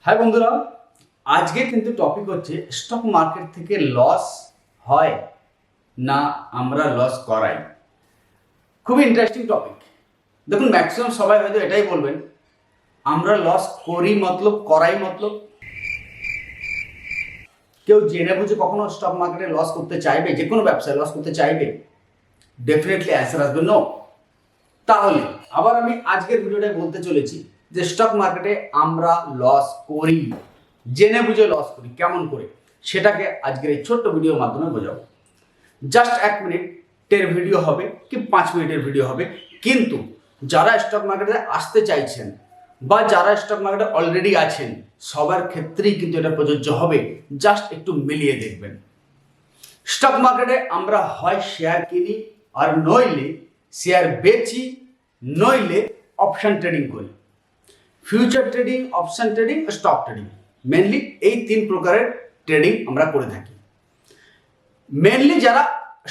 High বন্ধুরা, আজকে কিন্তু টপিক হচ্ছে স্টক মার্কেট থেকে লস হয় না আমরা লস করাই। খুবই ইন্টারেস্টিং টপিক। দেখুন, ম্যাক্সিমাম সবাই হয়তো এটাই বলবেন, আমরা লস করি মতলব করাই মতলব। কেউ জেনে বুঝে কখনো স্টক মার্কেটে লস করতে চাইবে? যে কোনো ব্যবসায় লস করতে চাইবে? ডেফিনেটলি অ্যান্সার আসবে নো। তাহলে আবার আমি আজকের ভিডিওটায় বলতে চলেছি যে স্টক মার্কেটে আমরা লস করি, জেনে বুঝে লস করি, কেমন করে সেটাকে আজকের এই ছোট্ট ভিডিওর মাধ্যমে বোঝাবো। জাস্ট 1 মিনিটের ভিডিও হবে কি 5 মিনিটের ভিডিও হবে, কিন্তু যারা স্টক মার্কেটে আসতে চাইছেন বা যারা স্টক মার্কেটে অলরেডি আছেন সবার ক্ষেত্রেই কিন্তু এটা প্রযোজ্য হবে। জাস্ট একটু মিলিয়ে দেখবেন। স্টক মার্কেটে আমরা হয় শেয়ার কিনি আর নইলে শেয়ার বেচি, নইলে অপশন ট্রেডিং করি। Future trading, option trading, stock trading, mainly এই 3 প্রকারের ট্রেডিং আমরা করে থাকি। মেনলি যারা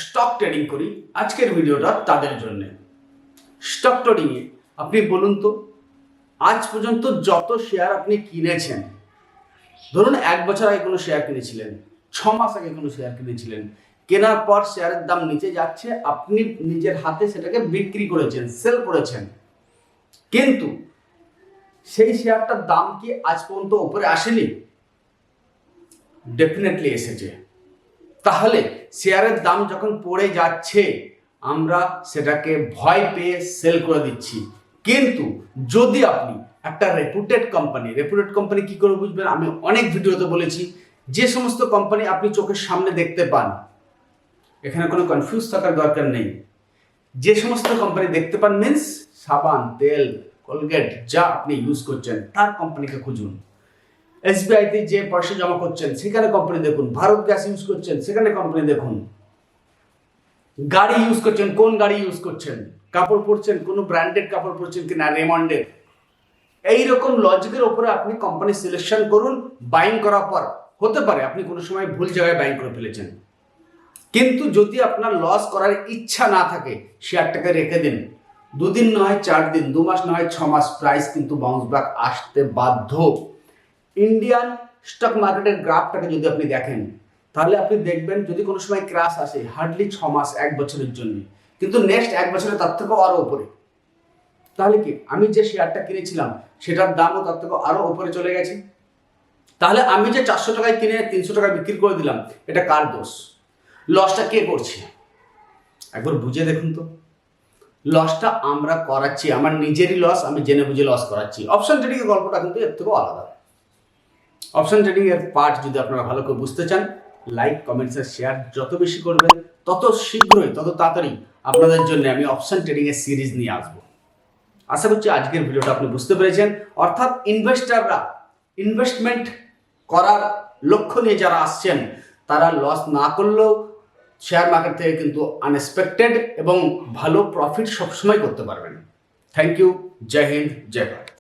স্টক ট্রেডিং করি, আজকের ভিডিওটা তাদের জন্য। স্টক ট্রেডিংয়ে আপনি বলুন তো, আজ পর্যন্ত যত শেয়ার আপনি কিনেছেন, ধরুন 1 বছর আগে কোনো শেয়ার কিনেছিলেন, 6 মাস আগে কোনো শেয়ার কিনেছিলেন, কেনার পর শেয়ারের দাম নিচে যাচ্ছে, আপনি নিজের হাতে সেটাকে বিক্রি করেছেন, সেল করেছেন, কিন্তু সেই শেয়ারটার দাম কি আজ পর্যন্ত উপরে আসেনি? ডেফিনেটলি এসেছে। তাহলে শেয়ারের দাম যখন পড়ে যাচ্ছে আমরা সেটাকে ভয় পেয়ে সেল করে দিচ্ছি। কিন্তু যদি আপনি একটা রেপুটেড কোম্পানি কি করে বুঝবেন? আমি অনেক ভিডিওতে বলেছি, যে সমস্ত কোম্পানি আপনি চোখের সামনে দেখতে পান, এখানে কোনো কনফিউজ থাকার দরকার নেই। যে সমস্ত কোম্পানি দেখতে পান মিন্স সাবান, তেল, কোলগেট যা আপনি ইউজ করছেন তার কোম্পানিকে খুঁজুন। এসবিআইতে যে পয়সা জমা করছেন সেখানে কোম্পানি দেখুন। ভারত গ্যাস ইউজ করছেন সেখানে কোম্পানি দেখুন। গাড়ি ইউজ করছেন, কোন গাড়ি ইউজ করছেন? কাপড় পরছেন, কোনো ব্র্যান্ডেড কাপড় পরছেন কিনা, রেমন্ডের। এইরকম লজিকের উপরে আপনি কোম্পানি সিলেকশন করুন। বাইং করার পর হতে পারে আপনি কোনো সময় ভুল জায়গায় বাইং করে ফেলেছেন, কিন্তু যদি আপনার লস করার ইচ্ছা না থাকে শেয়ারটাকে রেখে দিন। 2 দিন নয় 4 দিন, 2 মাস নয় 6 মাস, প্রাইস কিন্তু বাউন্স ব্যাক আসতে বাধ্য। ইন্ডিয়ান স্টক মার্কেটের গ্রাফটাকে যদি আপনি দেখেন তাহলে আপনি দেখবেন যদি কোনো সময় ক্র্যাশ আসে হার্ডলি 6 মাস 1 বছরের জন্য, কিন্তু নেক্সট 1 বছরে তার থেকেও আরও উপরে। তাহলে কি আমি যে শেয়ারটা কিনেছিলাম সেটার দামও তার থেকে আরও উপরে চলে গেছে। তাহলে আমি যে 400 টাকায় কিনে 300 টাকায় বিক্রি করে দিলাম, এটা কার দোষ? লসটা কে করছে? একবার বুঝে দেখুন তো। লসটা আমরা করাচ্ছি, আমার নিজেরই লস, আমি জেনে বুঝে লস করাচ্ছি। অপশন ট্রেডিং এর গল্পটা কিন্তু এর থেকেও আলাদা। অপশন ট্রেডিং এর পার্ট যদি আপনারা ভালো করে বুঝতে চান, লাইক, কমেন্টস আর শেয়ার যত বেশি করবেন তত শীঘ্রই, তত তাড়াতাড়ি আপনাদের জন্য আমি অপশন ট্রেডিং এর সিরিজ নিয়ে আসবো। আশা করছি আজকের ভিডিওটা আপনি বুঝতে পেরেছেন। অর্থাৎ ইনভেস্টাররা ইনভেস্টমেন্ট করার লক্ষ্য নিয়ে যারা আসছেন তারা লস না করলেও শেয়ার মার্কেট থেকে কিন্তু আনএক্সপেক্টেড এবং ভালো প্রফিট সবসময় করতে পারবেন। Thank you. জয় হিন্দ, জয় ভারত।